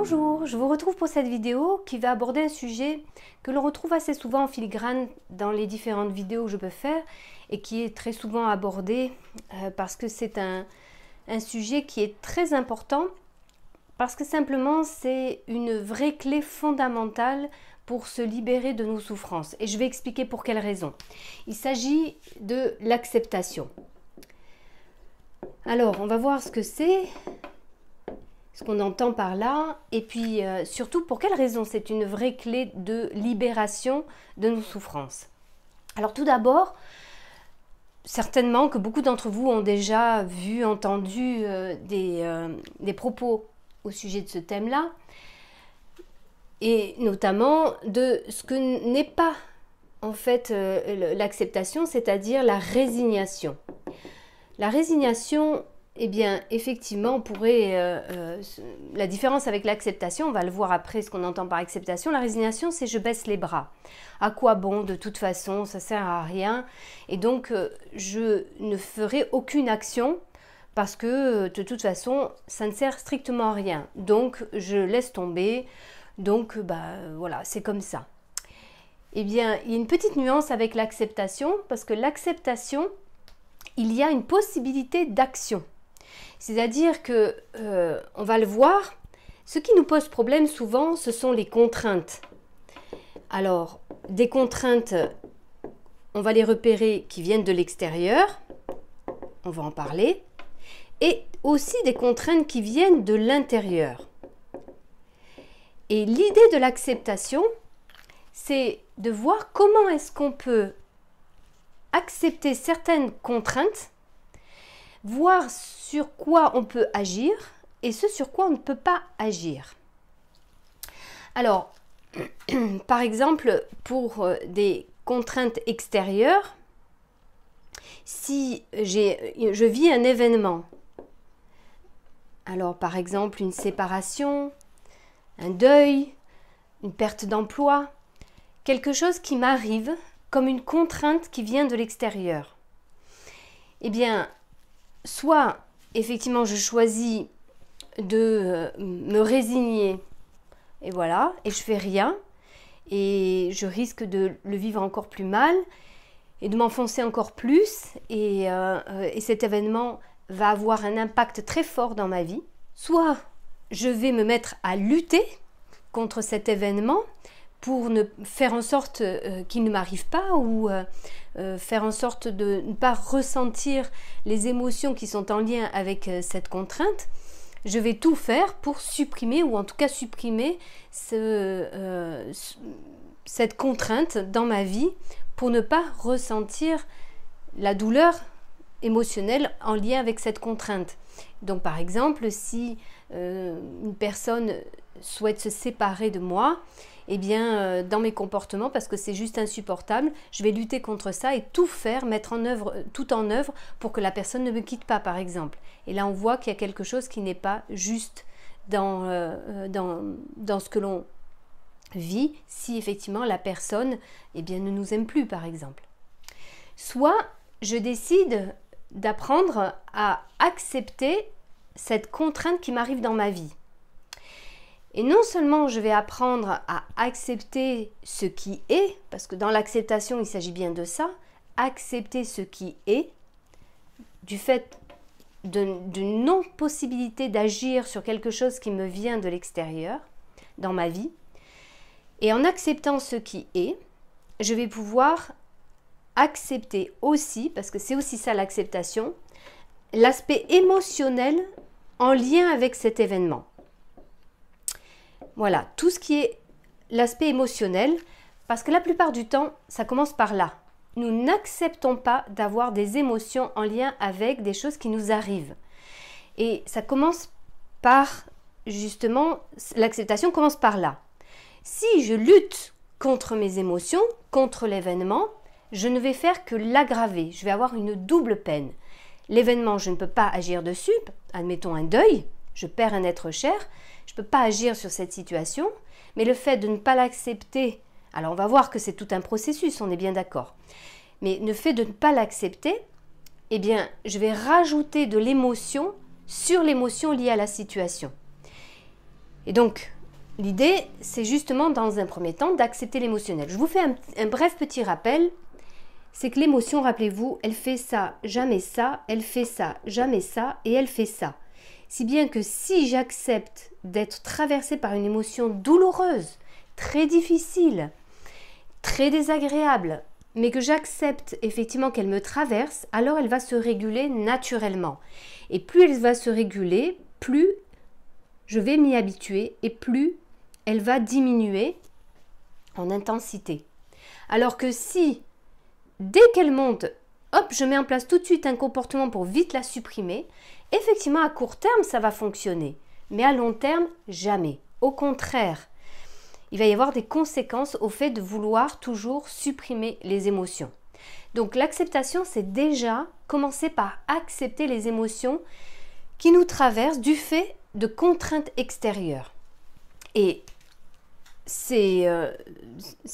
Bonjour, je vous retrouve pour cette vidéo qui va aborder un sujet que l'on retrouve assez souvent en filigrane dans les différentes vidéos que je peux faire et qui est très souvent abordé parce que c'est un sujet qui est très important parce que simplement c'est une vraie clé fondamentale pour se libérer de nos souffrances. Et je vais expliquer pour quelles raisons. Il s'agit de l'acceptation. Alors, on va voir ce que c'est, ce qu'on entend par là, et puis surtout pour quelles raisons c'est une vraie clé de libération de nos souffrances. Alors tout d'abord, certainement que beaucoup d'entre vous ont déjà vu, entendu des propos au sujet de ce thème-là, et notamment de ce que n'est pas en fait l'acceptation, c'est-à-dire la résignation. La résignation, eh bien, effectivement, on pourrait... la différence avec l'acceptation, on va le voir après ce qu'on entend par acceptation. La résignation, c'est je baisse les bras. À quoi bon? De toute façon, ça sert à rien. Et donc, je ne ferai aucune action parce que, de toute façon, ça ne sert strictement à rien. Donc, je laisse tomber. Donc, voilà, c'est comme ça. Eh bien, il y a une petite nuance avec l'acceptation parce que l'acceptation, il y a une possibilité d'action. C'est-à-dire que, on va le voir, ce qui nous pose problème souvent, ce sont les contraintes. Alors, des contraintes, on va les repérer qui viennent de l'extérieur, on va en parler, et aussi des contraintes qui viennent de l'intérieur. Et l'idée de l'acceptation, c'est de voir comment est-ce qu'on peut accepter certaines contraintes, voir sur quoi on peut agir et ce sur quoi on ne peut pas agir. Alors, par exemple, pour des contraintes extérieures, si je vis un événement, alors par exemple une séparation, un deuil, une perte d'emploi, quelque chose qui m'arrive comme une contrainte qui vient de l'extérieur, eh bien, soit effectivement je choisis de me résigner et voilà, et je fais rien et je risque de le vivre encore plus mal et de m'enfoncer encore plus et cet événement va avoir un impact très fort dans ma vie. Soit je vais me mettre à lutter contre cet événement pour faire en sorte qu'il ne m'arrive pas ou faire en sorte de ne pas ressentir les émotions qui sont en lien avec cette contrainte. Je vais tout faire pour supprimer ou en tout cas supprimer cette contrainte dans ma vie pour ne pas ressentir la douleur émotionnelle en lien avec cette contrainte. Donc par exemple, si une personne souhaite se séparer de moi, eh bien, dans mes comportements, parce que c'est juste insupportable, je vais lutter contre ça et tout faire, mettre tout en œuvre pour que la personne ne me quitte pas, par exemple. Et là, on voit qu'il y a quelque chose qui n'est pas juste dans ce que l'on vit, si effectivement la personne, eh bien, ne nous aime plus, par exemple. Soit je décide d'apprendre à accepter cette contrainte qui m'arrive dans ma vie. Et non seulement je vais apprendre à accepter ce qui est, parce que dans l'acceptation, il s'agit bien de ça, accepter ce qui est, du fait d'une non-possibilité d'agir sur quelque chose qui me vient de l'extérieur, dans ma vie. Et en acceptant ce qui est, je vais pouvoir accepter aussi, parce que c'est aussi ça l'acceptation, l'aspect émotionnel en lien avec cet événement. Voilà, tout ce qui est l'aspect émotionnel, parce que la plupart du temps, ça commence par là. Nous n'acceptons pas d'avoir des émotions en lien avec des choses qui nous arrivent. Et ça commence par, justement, l'acceptation commence par là. Si je lutte contre mes émotions, contre l'événement, je ne vais faire que l'aggraver. Je vais avoir une double peine. L'événement, je ne peux pas agir dessus, admettons un deuil, je perds un être cher, je ne peux pas agir sur cette situation, mais le fait de ne pas l'accepter, alors on va voir que c'est tout un processus, on est bien d'accord, mais le fait de ne pas l'accepter, eh bien, je vais rajouter de l'émotion sur l'émotion liée à la situation. Et donc, l'idée, c'est justement dans un premier temps d'accepter l'émotionnel. Je vous fais un bref petit rappel. C'est que l'émotion, rappelez-vous, elle fait ça, jamais ça, elle fait ça, jamais ça, et elle fait ça. Si bien que si j'accepte d'être traversée par une émotion douloureuse, très difficile, très désagréable, mais que j'accepte effectivement qu'elle me traverse, alors elle va se réguler naturellement. Et plus elle va se réguler, plus je vais m'y habituer et plus elle va diminuer en intensité. Alors que si dès qu'elle monte, hop, je mets en place tout de suite un comportement pour vite la supprimer. Effectivement, à court terme, ça va fonctionner. Mais à long terme, jamais. Au contraire, il va y avoir des conséquences au fait de vouloir toujours supprimer les émotions. Donc l'acceptation, c'est déjà commencer par accepter les émotions qui nous traversent du fait de contraintes extérieures. Et ces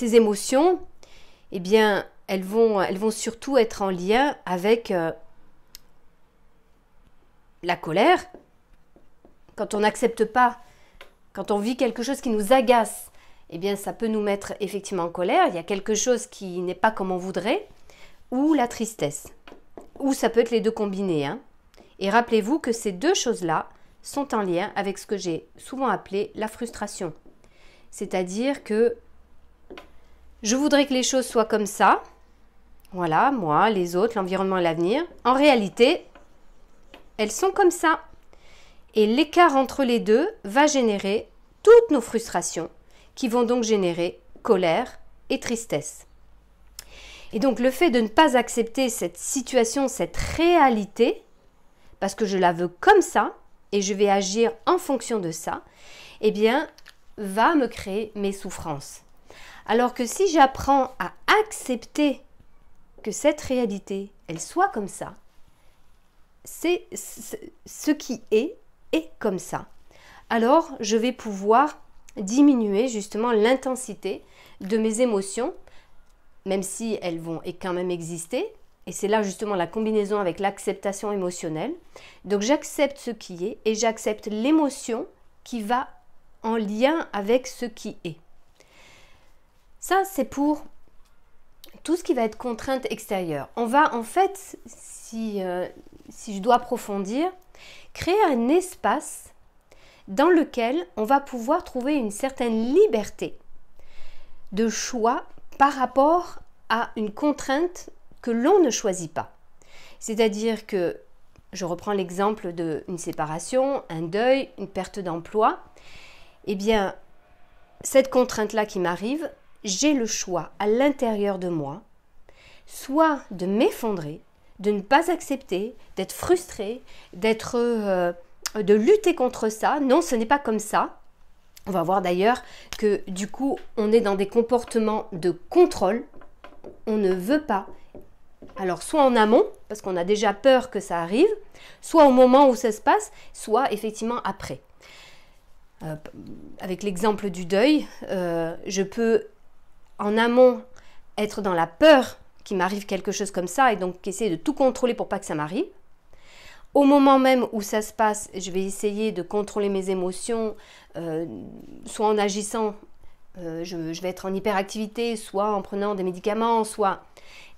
émotions, eh bien, elles vont surtout être en lien avec la colère. Quand on n'accepte pas, quand on vit quelque chose qui nous agace, eh bien ça peut nous mettre effectivement en colère. Il y a quelque chose qui n'est pas comme on voudrait. Ou la tristesse. Ou ça peut être les deux combinés. Et rappelez-vous que ces deux choses-là sont en lien avec ce que j'ai souvent appelé la frustration. C'est-à-dire que je voudrais que les choses soient comme ça. Voilà, moi, les autres, l'environnement et l'avenir. En réalité, elles sont comme ça. Et l'écart entre les deux va générer toutes nos frustrations qui vont donc générer colère et tristesse. Et donc le fait de ne pas accepter cette situation, cette réalité, parce que je la veux comme ça et je vais agir en fonction de ça, eh bien, va me créer mes souffrances. Alors que si j'apprends à accepter que cette réalité, elle soit comme ça, c'est ce qui est comme ça. Alors, je vais pouvoir diminuer justement l'intensité de mes émotions, même si elles vont quand même exister. Et c'est là justement la combinaison avec l'acceptation émotionnelle. Donc, j'accepte ce qui est et j'accepte l'émotion qui va en lien avec ce qui est. Ça, c'est pour tout ce qui va être contrainte extérieure. On va en fait, si je dois approfondir, créer un espace dans lequel on va pouvoir trouver une certaine liberté de choix par rapport à une contrainte que l'on ne choisit pas. C'est-à-dire que, je reprends l'exemple d'une séparation, un deuil, une perte d'emploi, eh bien, cette contrainte-là qui m'arrive, j'ai le choix à l'intérieur de moi, soit de m'effondrer, de ne pas accepter, d'être frustrée, de lutter contre ça. Non, ce n'est pas comme ça. On va voir d'ailleurs que du coup, on est dans des comportements de contrôle. On ne veut pas. Alors, soit en amont, parce qu'on a déjà peur que ça arrive, soit au moment où ça se passe, soit effectivement après. Avec l'exemple du deuil, je peux en amont être dans la peur qu'il m'arrive quelque chose comme ça et donc essayer de tout contrôler pour pas que ça m'arrive. Au moment même où ça se passe, je vais essayer de contrôler mes émotions, soit en agissant, je vais être en hyperactivité, soit en prenant des médicaments, soit...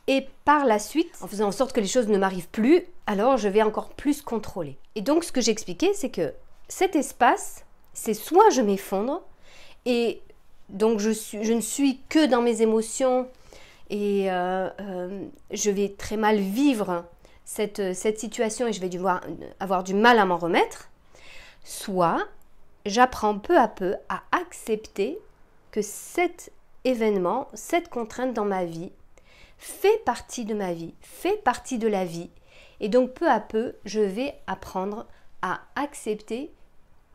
Et par la suite, en faisant en sorte que les choses ne m'arrivent plus, alors je vais encore plus contrôler. Et donc ce que j'expliquais, c'est que cet espace, c'est soit je m'effondre, et donc je ne suis que dans mes émotions, et je vais très mal vivre cette situation et je vais avoir du mal à m'en remettre, soit j'apprends peu à peu à accepter que cet événement, cette contrainte dans ma vie fait partie de ma vie, fait partie de la vie, et donc peu à peu je vais apprendre à accepter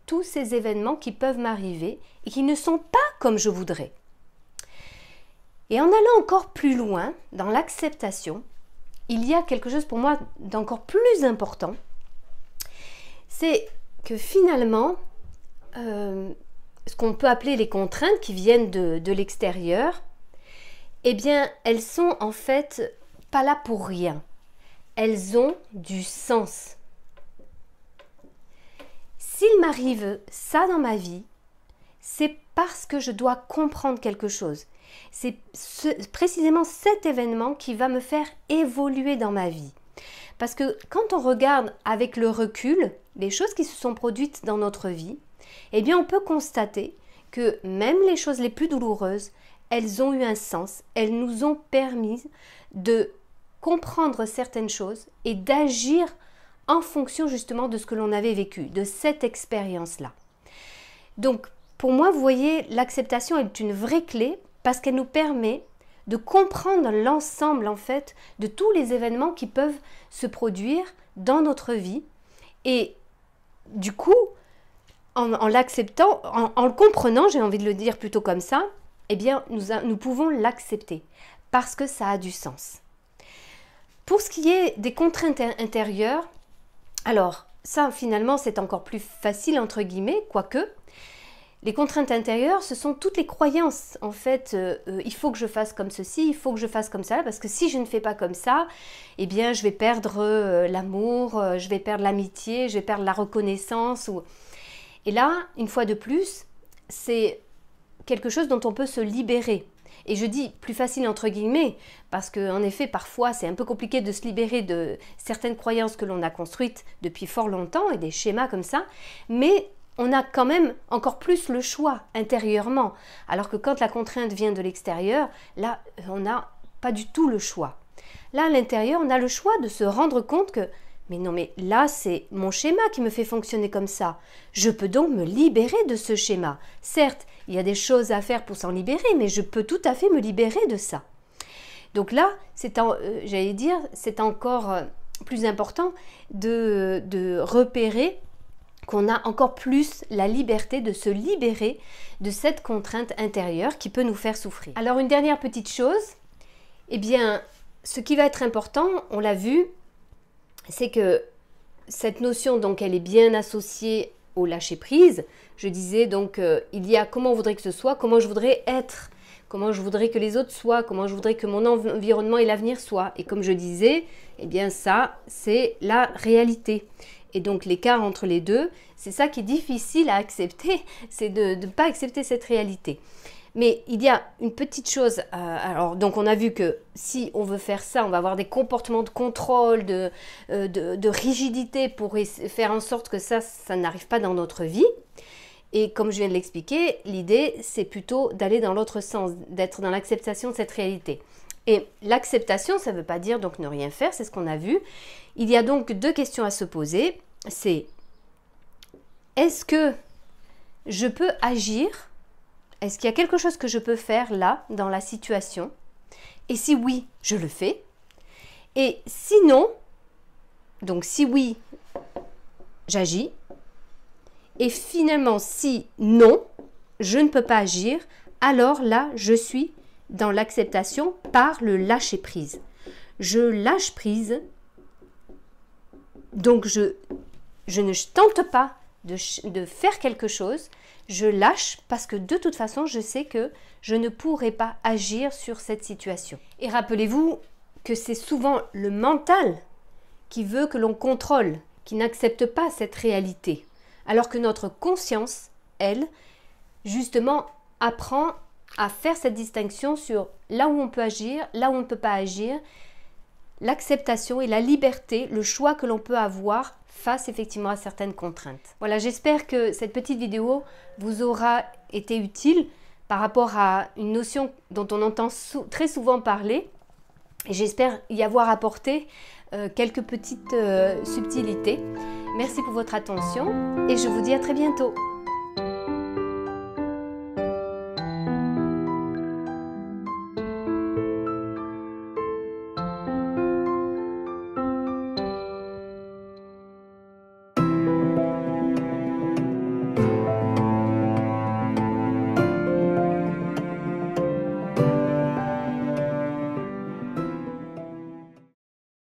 tous ces événements qui peuvent m'arriver et qui ne sont pas comme je voudrais. Et en allant encore plus loin dans l'acceptation, il y a quelque chose pour moi d'encore plus important, c'est que finalement, ce qu'on peut appeler les contraintes qui viennent de l'extérieur, eh bien, elles sont en fait pas là pour rien. Elles ont du sens. S'il m'arrive ça dans ma vie, c'est parce que je dois comprendre quelque chose. C'est précisément cet événement qui va me faire évoluer dans ma vie. Parce que quand on regarde avec le recul les choses qui se sont produites dans notre vie, eh bien on peut constater que même les choses les plus douloureuses, elles ont eu un sens, elles nous ont permis de comprendre certaines choses et d'agir en fonction justement de ce que l'on avait vécu, de cette expérience-là. Donc pour moi, vous voyez, l'acceptation est une vraie clé parce qu'elle nous permet de comprendre l'ensemble en fait de tous les événements qui peuvent se produire dans notre vie et du coup, en l'acceptant, en le comprenant, j'ai envie de le dire plutôt comme ça, eh bien nous pouvons l'accepter parce que ça a du sens. Pour ce qui est des contraintes intérieures, alors ça finalement c'est encore plus facile entre guillemets, quoique les contraintes intérieures ce sont toutes les croyances en fait, il faut que je fasse comme ceci, il faut que je fasse comme ça, parce que si je ne fais pas comme ça, eh bien je vais perdre l'amour, je vais perdre l'amitié, je vais perdre la reconnaissance. Et là, une fois de plus, c'est quelque chose dont on peut se libérer. Et je dis plus facile entre guillemets, parce qu'en effet, parfois, c'est un peu compliqué de se libérer de certaines croyances que l'on a construites depuis fort longtemps et des schémas comme ça, mais on a quand même encore plus le choix intérieurement. Alors que quand la contrainte vient de l'extérieur, là, on n'a pas du tout le choix. Là, à l'intérieur, on a le choix de se rendre compte que mais non, mais là, c'est mon schéma qui me fait fonctionner comme ça. Je peux donc me libérer de ce schéma. Certes, il y a des choses à faire pour s'en libérer, mais je peux tout à fait me libérer de ça. Donc là, j'allais dire, c'est encore plus important de repérer qu'on a encore plus la liberté de se libérer de cette contrainte intérieure qui peut nous faire souffrir. Alors, une dernière petite chose, eh bien, ce qui va être important, on l'a vu, c'est que cette notion, donc, elle est bien associée au lâcher-prise. Je disais, donc, il y a comment on voudrait que ce soit, comment je voudrais être, comment je voudrais que les autres soient, comment je voudrais que mon environnement et l'avenir soient. Et comme je disais, eh bien ça, c'est la réalité. Et donc, l'écart entre les deux, c'est ça qui est difficile à accepter, c'est de ne pas accepter cette réalité. Mais il y a une petite chose, alors donc on a vu que si on veut faire ça, on va avoir des comportements de contrôle, de rigidité pour faire en sorte que ça n'arrive pas dans notre vie. Et comme je viens de l'expliquer, l'idée c'est plutôt d'aller dans l'autre sens, d'être dans l'acceptation de cette réalité. Et l'acceptation, ça ne veut pas dire donc ne rien faire, c'est ce qu'on a vu. Il y a donc deux questions à se poser, c'est est-ce que je peux agir ? Est-ce qu'il y a quelque chose que je peux faire là, dans la situation? Et si oui, je le fais. Et sinon, donc si oui, j'agis. Et finalement, si non, je ne peux pas agir, alors là, je suis dans l'acceptation par le lâcher-prise. Je lâche prise, donc je ne tente pas de faire quelque chose, je lâche parce que de toute façon, je sais que je ne pourrai pas agir sur cette situation. Et rappelez-vous que c'est souvent le mental qui veut que l'on contrôle, qui n'accepte pas cette réalité. Alors que notre conscience, elle, justement, apprend à faire cette distinction sur là où on peut agir, là où on ne peut pas agir, l'acceptation et la liberté, le choix que l'on peut avoir face effectivement à certaines contraintes. Voilà, j'espère que cette petite vidéo vous aura été utile par rapport à une notion dont on entend très souvent parler. Et j'espère y avoir apporté quelques petites subtilités. Merci pour votre attention et je vous dis à très bientôt.